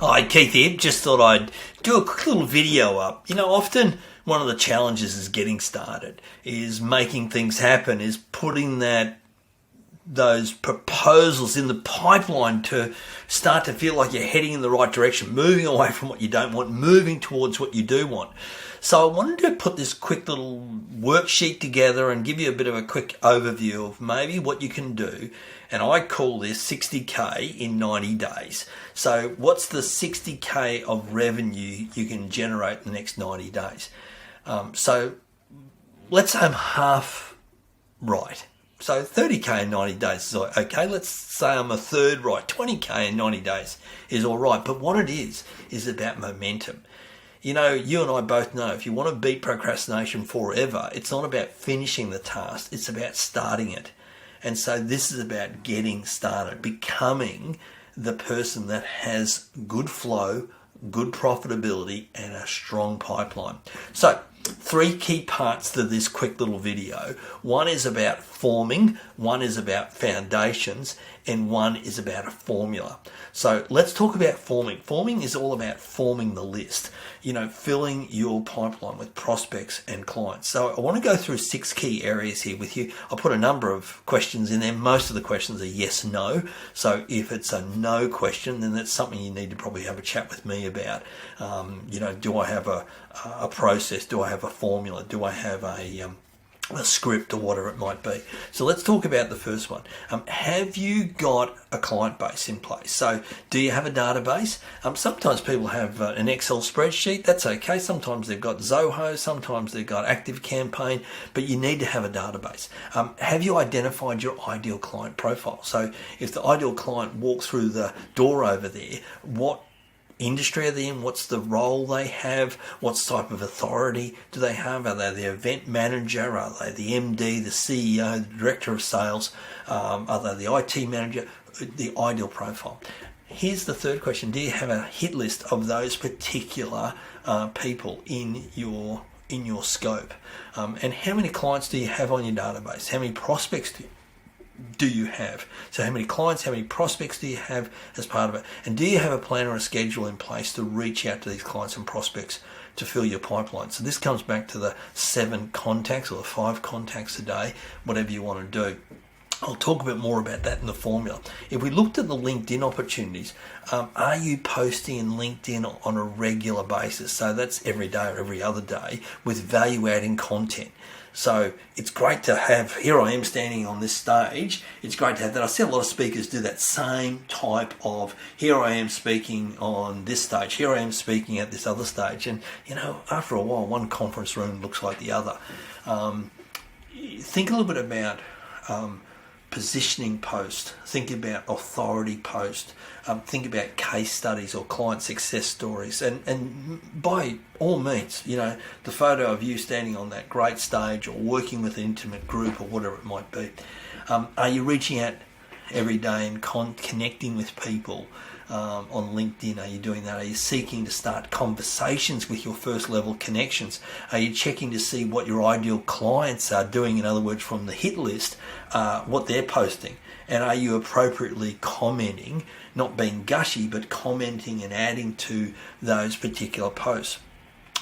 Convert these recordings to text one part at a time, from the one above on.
Hi, Keith here. Just thought I'd do a quick little video up. Often one of the challenges is getting started, is making things happen, is putting those proposals in the pipeline to start to feel like you're heading in the right direction, moving away from what you don't want, moving towards what you do want. So I wanted to put this quick little worksheet together and give you a bit of a quick overview of maybe what you can do. And I call this 60K in 90 days. So what's the 60K of revenue you can generate in the next 90 days? So let's say I'm half right. So 30K in 90 days is okay. Let's say I'm a third right. 20K in 90 days is all right. But what it is about momentum. You and I both know if you want to beat procrastination forever, it's not about finishing the task. It's about starting it. And so this is about getting started, becoming the person that has good flow, good profitability, and a strong pipeline. So 3 key parts to this quick little video. One is about forming, one is about foundations, and one is about a formula. So let's talk about forming. Forming is all about forming the list, filling your pipeline with prospects and clients. So I want to go through 6 key areas here with you. I'll put a number of questions in there. Most of the questions are yes, no. So if it's a no question, then that's something you need to probably have a chat with me about. Do I have a process? Do I have a formula? Do I have a script or whatever it might be? So let's talk about the first one. Have you got a client base in place? So do you have a database? Sometimes people have an Excel spreadsheet. That's okay. Sometimes they've got Zoho. Sometimes they've got ActiveCampaign, but you need to have a database. Have you identified your ideal client profile? So if the ideal client walks through the door over there, what industry are they in? What's the role they have? What type of authority do they have? Are they the event manager? Are they the MD, the CEO, the director of sales? Are they the IT manager? The ideal profile. Here's the third question. Do you have a hit list of those particular people in your scope? And how many clients do you have on your database? How many prospects do you have? So how many clients, how many prospects do you have as part of it? And do you have a plan or a schedule in place to reach out to these clients and prospects to fill your pipeline? So this comes back to the 7 contacts or the 5 contacts a day, whatever you want to do. I'll talk a bit more about that in the formula. If we looked at the LinkedIn opportunities, are you posting in LinkedIn on a regular basis? So that's every day or every other day with value-adding content. So it's great to have, here I am standing on this stage, it's great to have that. I see a lot of speakers do that same type of, here I am speaking on this stage, here I am speaking at this other stage. And, after a while, one conference room looks like the other. Think a little bit about positioning post, think about authority post, think about case studies or client success stories, and by all means, the photo of you standing on that great stage or working with an intimate group or whatever it might be. Are you reaching out every day and connecting with people on LinkedIn? Are you doing that? Are you seeking to start conversations with your first level connections? Are you checking to see what your ideal clients are doing, in other words, from the hit list, what they're posting? And are you appropriately commenting, not being gushy, but commenting and adding to those particular posts?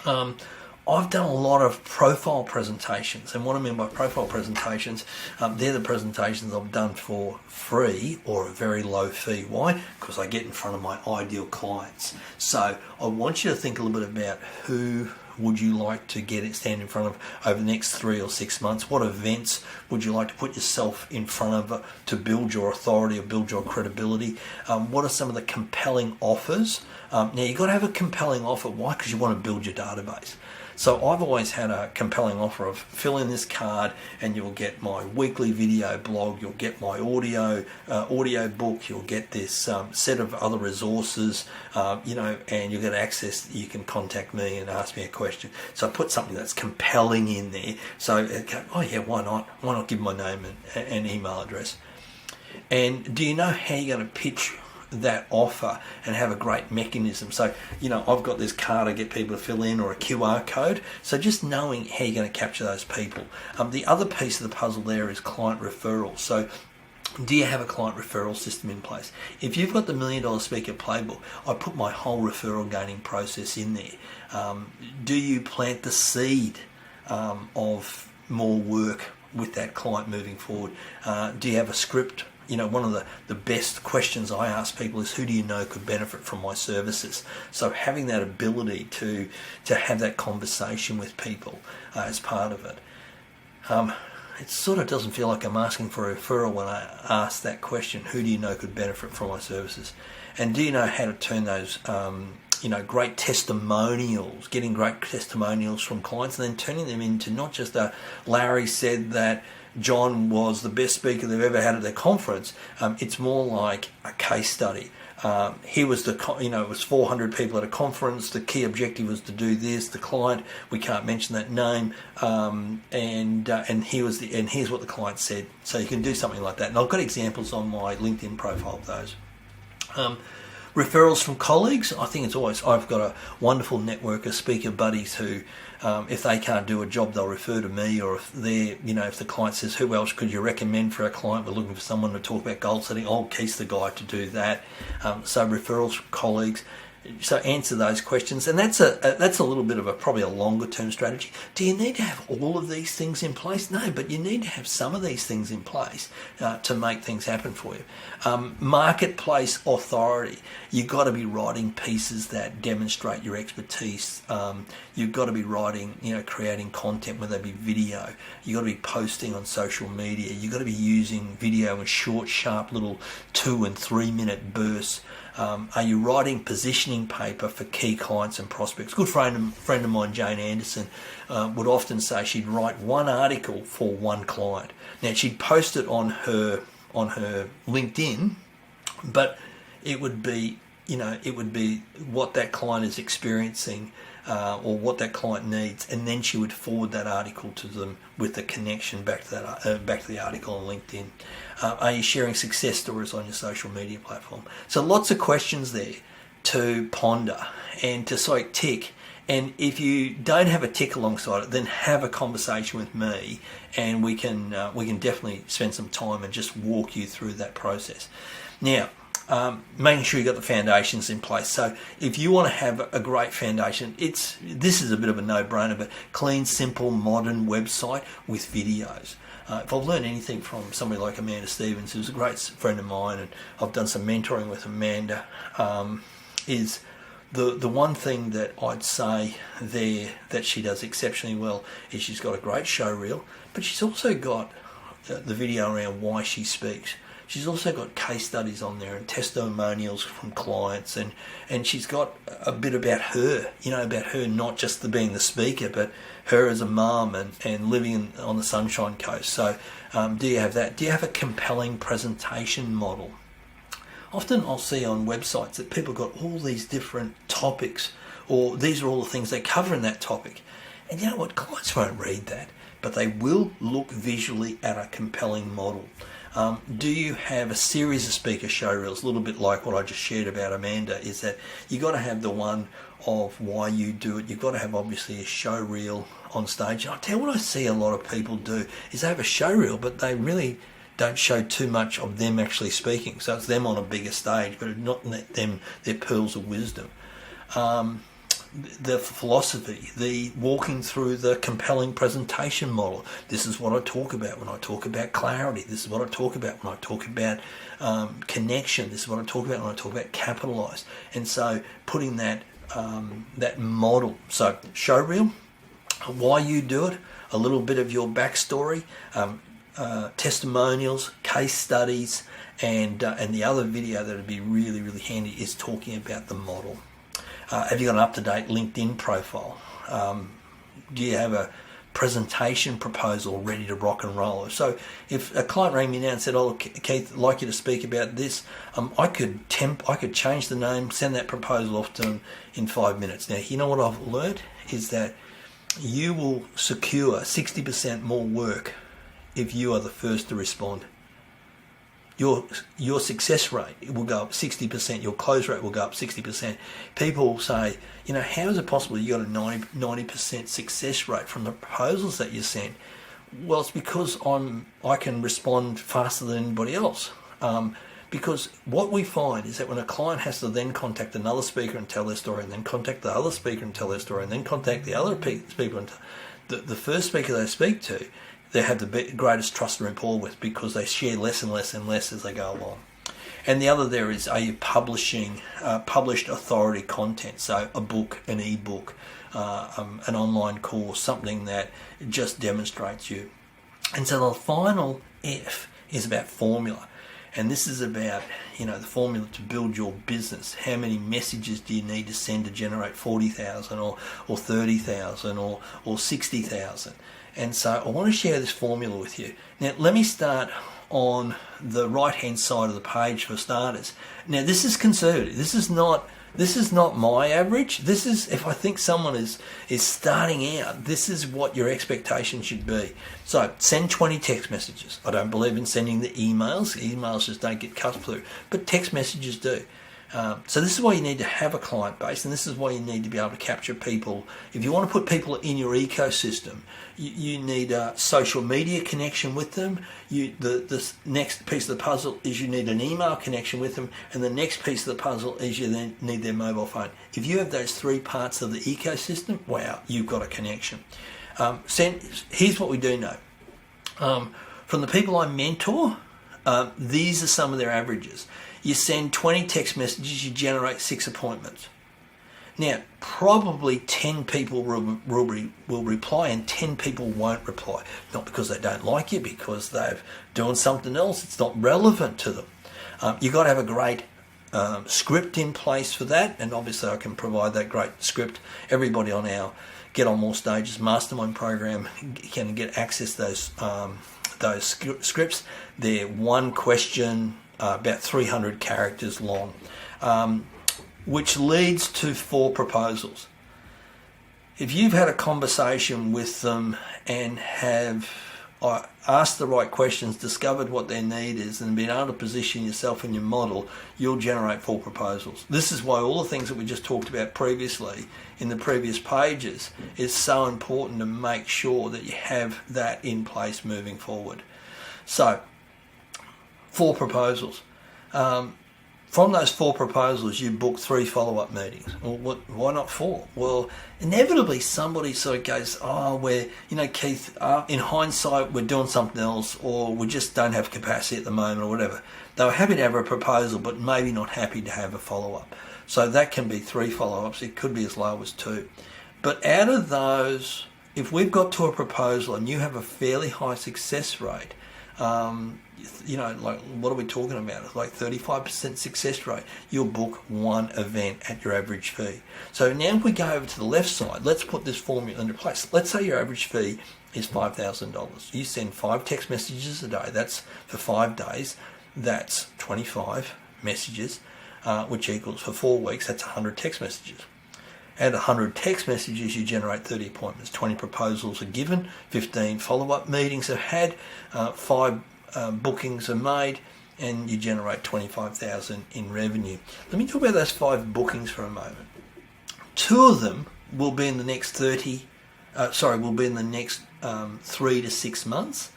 I've done a lot of profile presentations, and what I mean by profile presentations, they're the presentations I've done for free or a very low fee. Why? Because I get in front of my ideal clients. So I want you to think a little bit about who would you like to stand in front of over the next 3 or 6 months? What events would you like to put yourself in front of to build your authority or build your credibility? What are some of the compelling offers? Now, you've got to have a compelling offer. Why? Because you want to build your database. So I've always had a compelling offer of fill in this card and you'll get my weekly video blog, you'll get my audio book, you'll get this set of other resources, and you'll get access. You can contact me and ask me a question. So I put something that's compelling in there. So, why not? Why not give my name and email address? And do you know how you're going to pitch that offer and have a great mechanism? So, I've got this card I get people to fill in, or a QR code. So just knowing how you're going to capture those people. The other piece of the puzzle there is client referrals. So Do you have a client referral system in place? If you've got the $1 Million Speaker Playbook, I put my whole referral gaining process in there. Do you plant the seed of more work with that client moving forward? Do you have a script? One of the best questions I ask people is, who do you know could benefit from my services? So having that ability to have that conversation with people as part of it. It sort of doesn't feel like I'm asking for a referral when I ask that question, who do you know could benefit from my services? And do you know how to turn those, great testimonials, getting great testimonials from clients, and then turning them into not just a Larry said that John was the best speaker they've ever had at their conference. It's more like a case study. Here was it was 400 people at a conference. The key objective was to do this. The client, we can't mention that name, and here's what the client said. So you can do something like that. And I've got examples on my LinkedIn profile of those. Referrals from colleagues. I think I've got a wonderful network of speaker buddies who, if they can't do a job, they'll refer to me, or if if the client says, who else could you recommend for our client? We're looking for someone to talk about goal setting. I'll Keith's the guy to do that. So referrals from colleagues. So answer those questions, and that's a little bit of probably a longer term strategy. Do you need to have all of these things in place? No, but you need to have some of these things in place to make things happen for you. Marketplace authority. You've got to be writing pieces that demonstrate your expertise. You've got to be writing, creating content, whether it be video. You've got to be posting on social media. You've got to be using video in short, sharp little 2 and 3 minute bursts. Are you writing positioning paper for key clients and prospects? A good friend of mine, Jane Anderson, would often say she'd write one article for one client. Now she'd post it on her LinkedIn, but it would be what that client is experiencing or what that client needs, and then she would forward that article to them with the connection back to the article on LinkedIn. Are you sharing success stories on your social media platform? So lots of questions there to ponder and to sort of tick. And if you don't have a tick alongside it, then have a conversation with me, and we can definitely spend some time and just walk you through that process. Now, making sure you've got the foundations in place. So if you want to have a great foundation, this is a bit of a no-brainer, but clean, simple, modern website with videos. If I've learned anything from somebody like Amanda Stevens, who's a great friend of mine, and I've done some mentoring with Amanda, is the one thing that I'd say there that she does exceptionally well is she's got a great show reel, but she's also got the video around why she speaks. She's also got case studies on there and testimonials from clients, and she's got a bit about her, about her not just being the speaker, but her as a mum and living on the Sunshine Coast. So do you have that? Do you have a compelling presentation model? Often I'll see on websites that people got all these different topics, or these are all the things they cover in that topic. And you know what? Clients won't read that, but they will look visually at a compelling model. Do you have a series of speaker show reels? A little bit like what I just shared about Amanda, is that you got to have the one of why you do it. You've got to have obviously a show reel on stage. And I tell you what I see a lot of people do is they have a show reel, but they really don't show too much of them actually speaking. So it's them on a bigger stage, but not them their pearls of wisdom. The philosophy, the walking through the compelling presentation model. This is what I talk about when I talk about clarity. This is what I talk about when I talk about connection. This is what I talk about when I talk about capitalize. And so putting that model. So show reel, why you do it, a little bit of your backstory, testimonials, case studies, and the other video that would be really, really handy is talking about the model. Have you got an up-to-date LinkedIn profile? Do you have a presentation proposal ready to rock and roll? So if a client rang me now and said, "Oh, Keith, I'd like you to speak about this," I could change the name, send that proposal off to them in 5 minutes. Now, you know what I've learned is that you will secure 60% more work if you are the first to respond. Your success rate will go up 60%. Your close rate will go up 60%. People say, how is it possible you got a 90% success rate from the proposals that you send? Well, it's because I can respond faster than anybody else. Because what we find is that when a client has to then contact another speaker and tell their story, and then contact the other speaker and tell their story, and then contact the other speaker, and the first speaker they speak to, they have the greatest trust and rapport with, because they share less and less and less as they go along. And the other there is, are you publishing published authority content? So a book, an ebook, an online course, something that just demonstrates you. And so the final F is about formula. And this is about, the formula to build your business. How many messages do you need to send to generate 40,000 or 30,000 or 60,000? And so I want to share this formula with you. Now, let me start on the right-hand side of the page for starters. Now, this is conservative. This is not my average. This is, if I think someone is starting out, this is what your expectation should be. So send 20 text messages. I don't believe in sending the emails. Emails just don't get cut through, but text messages do. So this is why you need to have a client base, and this is why you need to be able to capture people. If you want to put people in your ecosystem, you need a social media connection with them. The next piece of the puzzle is you need an email connection with them, and the next piece of the puzzle is you then need their mobile phone. If you have those three parts of the ecosystem, wow, you've got a connection. Here's what we do know. From the people I mentor, these are some of their averages. You send 20 text messages, you generate 6 appointments. Now, probably 10 people will reply and 10 people won't reply. Not because they don't like you, because they're doing something else. It's not relevant to them. You've got to have a great script in place for that, and obviously I can provide that great script. Everybody on our Get On More Stages mastermind program can get access to those scripts. They're one question, about 300 characters long, which leads to 4 proposals. If you've had a conversation with them and have asked the right questions, discovered what their need is, and been able to position yourself in your model, you'll generate 4 proposals. This is why all the things that we just talked about previously in the previous pages is so important to make sure that you have that in place moving forward. So, 4 proposals. From those 4 proposals, you book 3 follow-up meetings. Well, why not 4? Well, inevitably somebody sort of goes, Keith, in hindsight, we're doing something else, or we just don't have capacity at the moment, or whatever. They were happy to have a proposal, but maybe not happy to have a follow-up. So that can be 3 follow-ups. It could be as low as 2. But out of those, if we've got to a proposal and you have a fairly high success rate, like what are we talking about? It's like 35% success rate. You'll book 1 event at your average fee. So now if we go over to the left side, let's put this formula into place. Let's say your average fee is $5,000. You send 5 text messages a day. That's for 5 days. That's 25 messages, which equals for 4 weeks, that's 100 text messages. At 100 text messages, you generate 30 appointments. 20 proposals are given, 15 follow-up meetings are had, 5 bookings are made, and you generate $25,000 in revenue. Let me talk about those 5 bookings for a moment. 2 of them will be in the next 3 to 6 months,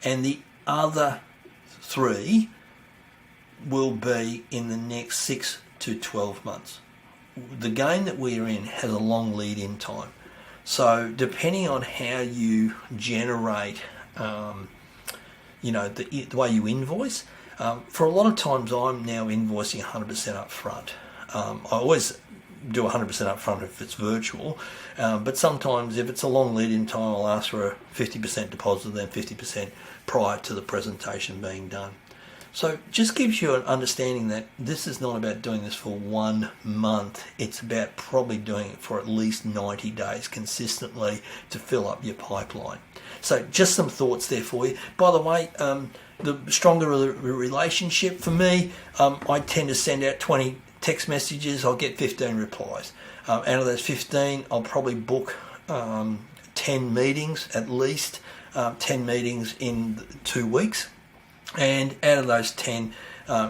and the other 3 will be in the next 6 to 12 months. The game that we're in has a long lead-in time. So depending on how you generate, the way you invoice, for a lot of times I'm now invoicing 100% up front. I always do 100% up front if it's virtual, but sometimes if it's a long lead-in time, I'll ask for a 50% deposit, then 50% prior to the presentation being done. So just gives you an understanding that this is not about doing this for 1 month. It's about probably doing it for at least 90 days consistently to fill up your pipeline. So just some thoughts there for you. By the way, the stronger the relationship for me, I tend to send out 20 text messages. I'll get 15 replies. Out of those 15, I'll probably book 10 meetings, at least 10 meetings in 2 weeks. And out of those 10,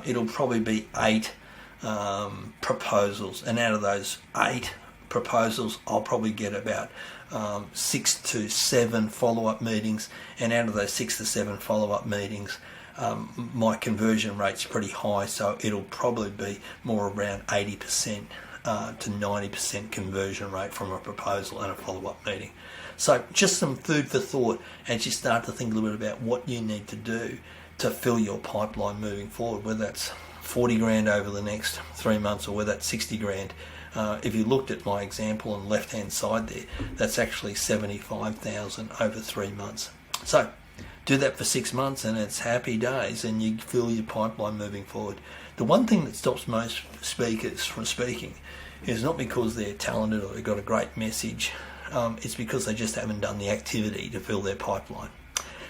it'll probably be 8 proposals. And out of those 8 proposals, I'll probably get about 6 to 7 follow-up meetings, and out of those 6 to 7 follow-up meetings, my conversion rate's pretty high, so it'll probably be more around 80% to 90% conversion rate from a proposal and a follow-up meeting. So just some food for thought as you start to think a little bit about what you need to do to fill your pipeline moving forward, whether that's 40 grand over the next 3 months or whether that's 60 grand. If you looked at my example on the left hand side there, that's actually 75,000 over 3 months. So do that for 6 months and it's happy days, and you fill your pipeline moving forward. The one thing that stops most speakers from speaking is not because they're talented or they've got a great message, it's because they just haven't done the activity to fill their pipeline.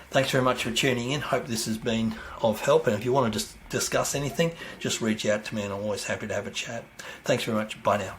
Thanks very much for tuning in. Hope this has been of help, and if you want to just discuss anything, just reach out to me and I'm always happy to have a chat. Thanks very much. Bye now.